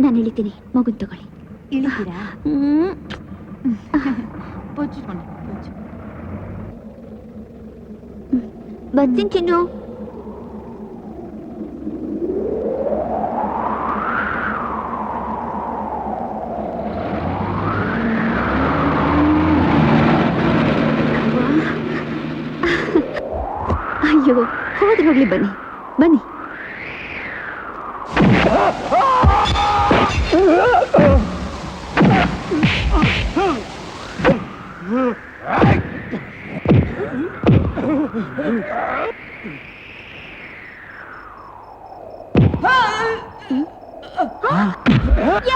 ನಾನು ಇಳಿತೀನಿ, ಮಗುನ್ ತಗೊಳ್ಳಿ. ಇಳಿತೀರಾ? ಬರ್ತೀನಿ ಚಿನ್ನು. ಅಯ್ಯೋ, ಹೋದ್ರೆ ಹೋಗ್ಲಿ, ಬನ್ನಿ ಬನ್ನಿ.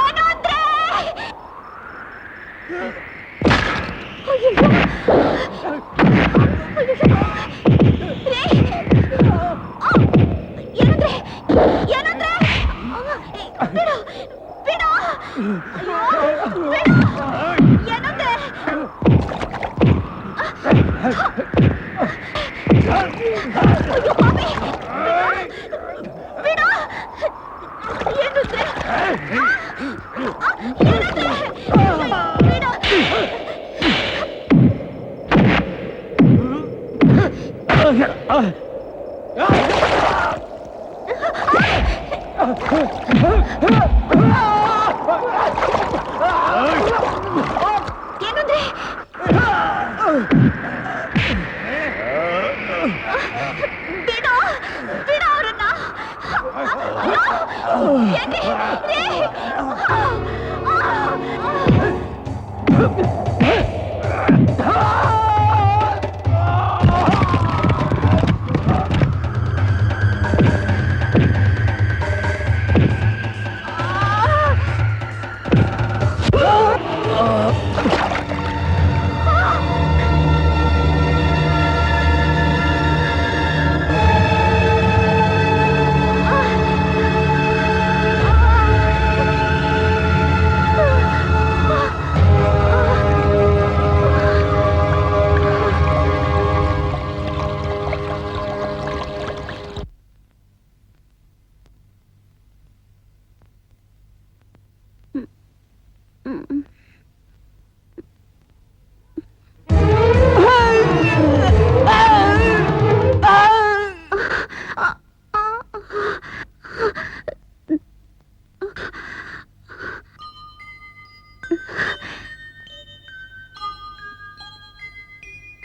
ಏನು ಅಂದ್ರೆ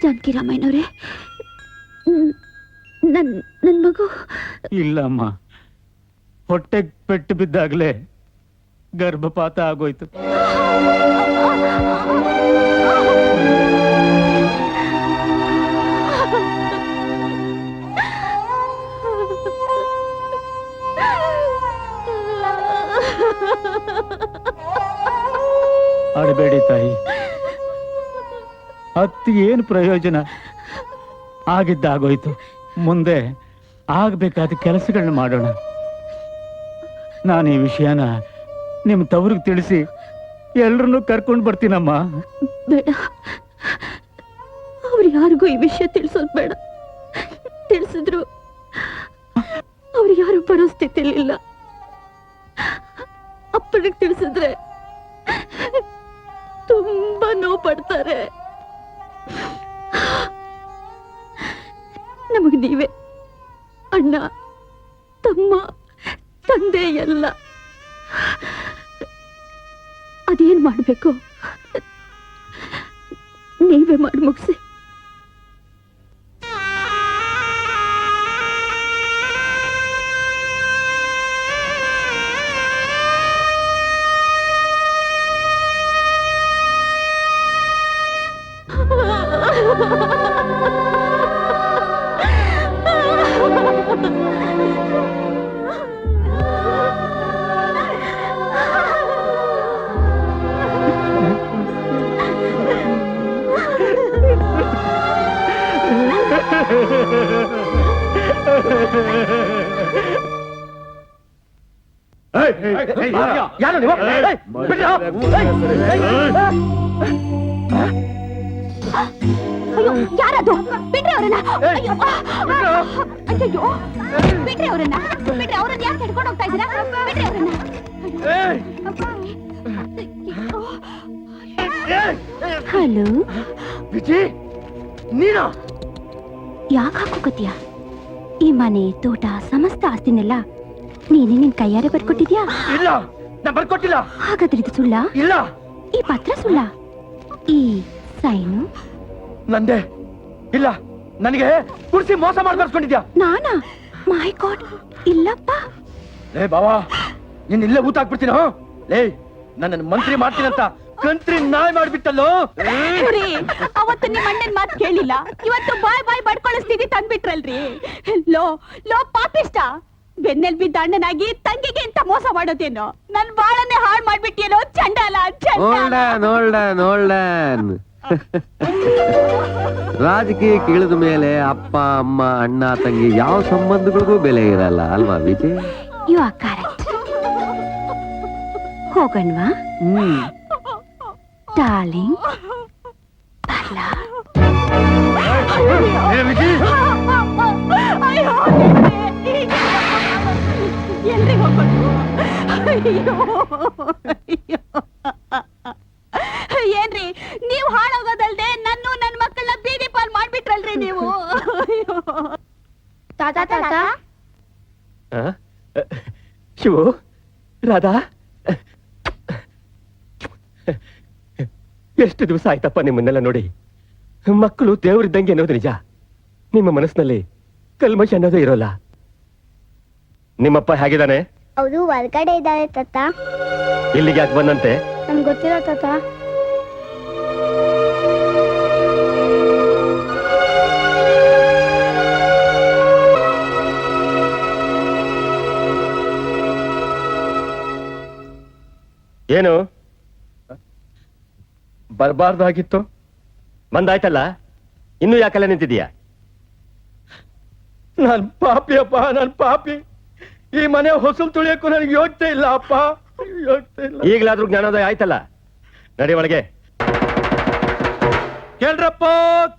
ಜಾನಕಿ ರಾಮಯ್ಯನವರೇ, ನನ್ ಮಗು ಇಲ್ಲಮ್ಮ, ಹೊಟ್ಟೆಗೆ ಪೆಟ್ಟು ಬಿದ್ದಾಗಲೇ ಗರ್ಭಪಾತ ಆಗೋಯ್ತು. ಅಡಬೇಡಿ ತಾಯಿ, ಹತ್ತಿ ಏನು ಪ್ರಯೋಜನ? ಆಗಿದ್ದಾಗೋಯ್ತು, ಮುಂದೆ ಆಗ್ಬೇಕಾದ ಕೆಲಸಗಳನ್ನ ಮಾಡೋಣ. ನಾನು ಈ ವಿಷಯನ ನಿಮ್ ತವ್ರಿಗೆ ತಿಳಿಸಿ ಎಲ್ರನ್ನೂ ಕರ್ಕೊಂಡು ಬರ್ತೀನಮ್ಮ. ಬೇಡ, ಅವ್ರು ಯಾರಿಗೂ ಈ ವಿಷಯ ತಿಳಿಸೋದು ಬೇಡ. ತಿಳಿಸಿದ್ರು ಅವ್ರು ಯಾರು ಬರೋ ಸ್ಥಿತಿಲಿಲ್ಲ. ಅಪ್ಪನಿಗೆ ತಿಳಿಸಿದ್ರೆ ತುಂಬಾ ನೋವು ಪಡ್ತಾರೆ. ನಮಗೆ ನೀವೇ ಅಣ್ಣ, ತಮ್ಮ, ತಂದೆ ಎಲ್ಲ. ಅದೇನ್ ಮಾಡ್ಬೇಕು ನೀವೇ ಮಾಡಿ ಮುಗಿಸಿ. ಅಯ್ಯೋ ಯಾರದು? ಬಿಡ್ರಿ ಅವ್ರನ್ನ. ಅಯ್ಯೋ ಅಯ್ಯೋ ಬಿಡ್ರಿ ಅವ್ರನ್ನ. ಬಿಡ್ರಿ ಅವ್ರನ್ನ ಯಾಕೆ ಹಿಡ್ಕೊಂಡು ಹೋಗ್ತಾ ಇದ್ದೀರಾ? ಬಿಡ್ರಿ ಅವ್ರನ್ನ. ಹಲೋ ವಿಜಯ್, ನೀನಾ? ಯಾಕೆ ಹಾಕೋಕತ್ತೀಯ? ಈ ಮನೆ ತೋಟ ಸಮಸ್ತ ಆಸ್ತಿನೆಲ್ಲ ನೀನೇ ನಿನ್ ಕೈಯಾರೆ ಬರ್ಕೊಟ್ಟಿದ್ಯಾ? ಇಲ್ಲ, ನಾ ಬರ್ಕೊಟ್ಟಿಲ್ಲ. ಹಾಗಾದ್ರೆ ಇದು ಸುಳ್ಳ? ಇಲ್ಲ. ಈ ಪತ್ರ ಸುಳ್ಳ? ಈ ಸೈನು ನಂದೆ. ಇಲ್ಲ, ನನಗೆ ಕುರ್ಸಿ ಮೋಸ ಮಾಡಿ ಬರ್ಸ್ಕೊಂಡಿದ್ಯಾ? ನಾನಾ? ಮೈ ಗಾಡ್, ಇಲ್ಲಪ್ಪ. ಲೇ ಬಾವಾ, ನೀನ್ ಇಲ್ಲೇ ಊಟ ಹಾಕ್ಬಿಡ್ತೀನ. ಲೇ, ನನ್ನನ್ನು ಮಂತ್ರಿ ಮಾಡ್ತೀನಂತ ಕಂತ್ರಿ ನಾಯಿ ಮಾಡ್ಬಿಟ್ಟಲ್ಲೋ. ಅವತ್ತು ನಿಮ್ಮ ಅಣ್ಣನ್ ಮಾತು ಕೇಳಿಲ್ಲ, ಇವತ್ತು ಬಾಯ್ ಬಾಯ್ ಬಡ್ಕೊಳ್ಳೋ ಸ್ಥಿತಿ ತಂದ್ಬಿಟ್ರಲ್ರಿ. ಲೋ ಲೋ ಪಾಪಿಷ್ಟ, ಬೆನ್ನೆಲ್ ಬಿದ್ದ ಅಣ್ಣನಾಗಿ ತಂಗಿಗೆ ಅಂತ ಮೋಸ ಮಾಡೋದೇನೋ? ನನ್ ಬಾಳನ್ನೇ ಹಾಳು ಮಾಡ್ಬಿಟ್ಟಿಯೇನೋ ಚಂಡಾಲ. ನೋಲ್ಡನ್ ರಾಜಕೀಯಕ್ಕೆ ಇಳಿದ ಮೇಲೆ ಅಪ್ಪ ಅಮ್ಮ ಅಣ್ಣ ತಂಗಿ ಯಾವ ಸಂಬಂಧಗಳಿಗೂ ಬೆಲೆ ಇರಲ್ಲ ಅಲ್ವಾ ವಿಜಯ್? You are correct. ಹೋಗಣ್ವಾ ಡಾರ್ಲಿಂಗ್? ಅಲ್ಲ ಎಲ್ರಿ ಹೋಗ್ಬೇಕು? ಏನ್ರಿ ನೀವು ಹಾಳಾಗೋದಲ್ದೆ ನನ್ನ ಮಕ್ಕಳನ್ನ ಬೀದಿ ಪಾಲ್ ಮಾಡ್ಬಿಟ್ರಲ್ರಿ ನೀವು. ತಾತ ತಾತ ಶಿವು, ರಾಧಾ, ಎಷ್ಟು ದಿವಸ ಆಯ್ತಪ್ಪ ನಿಮ್ಮನ್ನೆಲ್ಲ ನೋಡಿ. ಮಕ್ಕಳು ದೇವರಿದ್ದಂಗೆ ಅನ್ನೋದು ನಿಜ. ನಿಮ್ಮ ಮನಸ್ಸಿನಲ್ಲಿ ಕಲ್ಮಶ ಅನ್ನೋದೇ ಇರೋಲ್ಲ. ನಿಮ್ಮಪ್ಪ ಹೇಗಿದ್ದಾನೆ? ಅವರು ಹೊರಗಡೆ ಇದ್ದಾರೆ ತಾತ. ಇಲ್ಲಿಗೆ ಯಾಕೆ ಬಂದಂತೆ? ನಮ್ಗೆ ಗೊತ್ತಿಲ್ಲ ತಾತ. ಏನು ಬರಬಾರ್ದಾಗಿತ್ತು? ಬಂದಾಯ್ತಲ್ಲ, ಇನ್ನು ಯಾಕೆಲ್ಲ ನಿಂತಿದೀಯ? ನನ್ ಪಾಪಿ ಅಪ್ಪ, ನನ್ ಪಾಪಿ. ಈ ಮನೆ ಹೊಸಲು ತುಳಿಯಕ್ಕೂ ನನಗೆ ಯೋಗ್ಯತೆ ಇಲ್ಲ ಅಪ್ಪ, ಯೋಗ್ಯತೆ ಇಲ್ಲ. ಈಗಲಾದ್ರೂ ಜ್ಞಾನೋದಯ ಆಯ್ತಲ್ಲ, ನಡಿ ಒಳಗೆ. ಕೇಳ್ರಪ್ಪ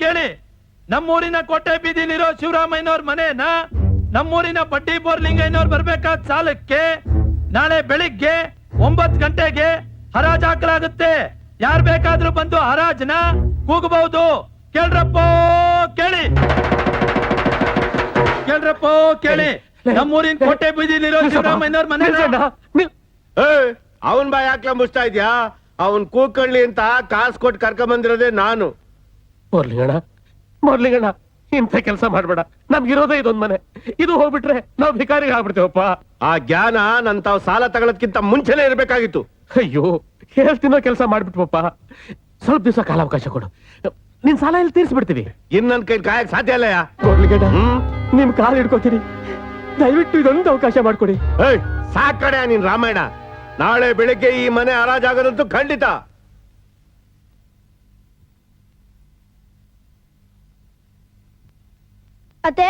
ಕೇಳಿ, ನಮ್ಮೂರಿನ ಕೋಟೆ ಬೀದಿಲಿರೋ ಶಿವರಾಮಯ್ಯನವ್ರ ಮನೇನ ನಮ್ಮೂರಿನ ಬಡ್ಡಿ ಬೋರ್ಲಿಂಗಯ್ಯನವ್ರು ಬರ್ಬೇಕಾದ ಸಾಲಕ್ಕೆ ನಾಳೆ ಬೆಳಿಗ್ಗೆ 9 ಗಂಟೆಗೆ ಹರಾಜ್ ಹಾಕಲಾಗುತ್ತೆ. ಯಾರು ಬೇಕಾದ್ರೂ ಬಂದು ಹರಾಜನ ಕೂಗಬಹುದು. ಕೇಳ್ರಪ್ಪ ಕೇಳಿ, ಕೇಳ್ರಪ್ಪ ಕೇಳಿ, ನಮ್ಮೂರಿನ ಕೋಟೆ ಬೀದಿಲಿರೋ ಶಿವರಾಮಯ್ಯನವ್ರ ಮನೆ. ಅವನ್ ಬಾಯ್ ಹಾಕ್ಲ ಮುಚ್ತಾ ಇದ್ಯಾ? ಅವನ್ ಕೂಕಳ್ಳಿ ಅಂತ ಕಾಸು ಕೊಟ್ಟು ಕರ್ಕೊಂಡ್ ಬಂದಿರೋದೇ ನಾನು. ಮೊರ್ಲಿಂಗಣ್ಣ, ಇಂಥ ಕೆಲಸ ಮಾಡ್ಬೇಡ. ನಮ್ಗಿರೋದೇ ಇದೊಂದ್ ಮನೆ, ಇದು ಹೋಗ್ಬಿಟ್ರೆ ನಾವ್ ಭಿಕಾರಿಗೆ ಆಗ್ಬಿಡ್ತೇವಪ್ಪ. ಆ ಜ್ಞಾನ ನನ್ ತಾವ್ ಸಾಲ ತಗೊಳದ್ಕಿಂತ ಮುಂಚೆನೆ ಇರ್ಬೇಕಾಗಿತ್ತು. ಅಯ್ಯೋ, ಹೇಳ್ತೀನೋ ಕೆಲಸ ಮಾಡ್ಬಿಟ್ವಪ್ಪ. ಸ್ವಲ್ಪ ದಿವಸ ಕಾಲಾವಕಾಶ ಕೊಡು, ನಿನ್ ಸಾಲ ಎಲ್ಲಿ ತೀರ್ಸ್ಬಿಡ್ತೀವಿ. ಇನ್ ನನ್ ಕೈ ಕಾಯಕ್ ಸಾಧ್ಯ ಅಲ್ಲಯ್ಯ. ನಿಮ್ ಕಾಲ್ ಹಿಡ್ಕೋತೀನಿ, ದಯವಿಟ್ಟು ಇದೊಂದು ಅವಕಾಶ ಮಾಡ್ಕೊಡಿ. ಸಾಕಡೆ ನೀನ್ ರಾಮಾಯಣ. ನಾಳೆ ಬೆಳಿಗ್ಗೆ ಈ ಮನೆ ಹರಾಜಾಗೋದಂತೂ ಖಂಡಿತ. ಅತ್ತೆ,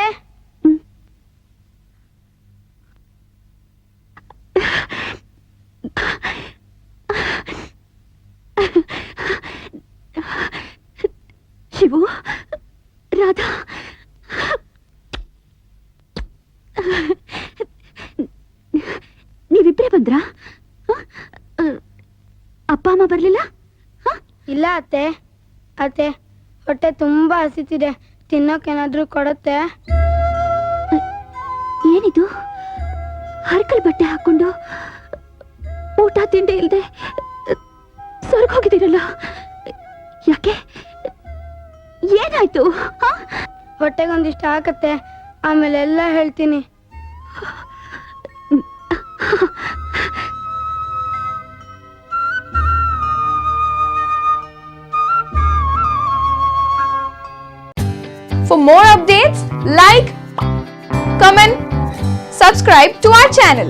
ಶಿವು, ರಾಧಾ, ನೀವಿಬ್ರೇ ಬಂದ್ರಾ? ಅಪ್ಪ ಅಮ್ಮ ಬರ್ಲಿಲ್ಲ? ಇಲ್ಲ ಅತ್ತೆ. ಅತ್ತೆ, ಹೊಟ್ಟೆ ತುಂಬಾ ಹಸಿತಿದೆ, ತಿನ್ನೋಕೇನಾದ್ರೂ ಕೊಡುತ್ತೆ? ಏನಿದು, ಹರ್ಕಲ್ ಬಟ್ಟೆ ಹಾಕೊಂಡು ಊಟ ತಿಂಡಿ ಇಲ್ದೆ ಸ್ವರ್ಗ ಹೋಗಿದ್ದೀರಲ್ಲ, ಯಾಕೆ? ಏನಾಯ್ತು? ಹೊಟ್ಟೆಗೊಂದಿಷ್ಟು ಹಾಕತ್ತೆ, ಆಮೇಲೆ ಎಲ್ಲ ಹೇಳ್ತೀನಿ. For more updates, like, comment, subscribe to our channel.